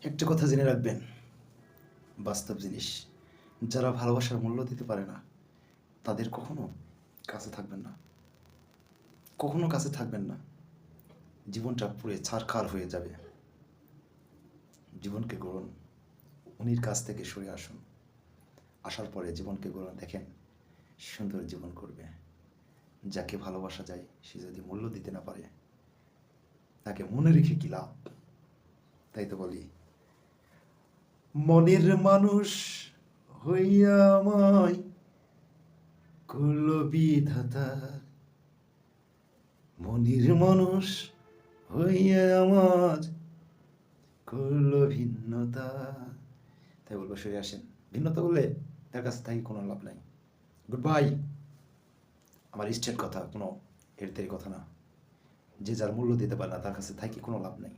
একটা কথা জেনে রাখবেন, বাস্তব জিনিস, যারা ভালোবাসার মূল্য দিতে পারে না তাদের কখনো কাছে থাকবেন না, কখনো কাছে থাকবেন না। জীবনটা পুরো ছারখার হয়ে যাবে। জীবনকে গড়ুন, উনির কাছ থেকে সরে আসুন। আসার পরে জীবনকে গড়ুন, দেখেন সুন্দর জীবন করবে। যাকে ভালোবাসা যায় সে যদি মূল্য দিতে না পারে তাকে মনে রেখে কি লাভ? তাই তো বলি, মনের মানুষ হইয়া আমায় করল বিধাতা, মনের মানুষ হইয়া আমার করল ভিন্নতা। তাই বলবো সরে আসেন। ভিন্নতা বললে তার কাছে থাকি কোনো লাভ নাই। Good bye. আমার স্ট্রেট কথা, কোনো এর কথা না। যে যার মূল্য দিতে পারে না তার কাছে থাকি কোনো লাভ নাই।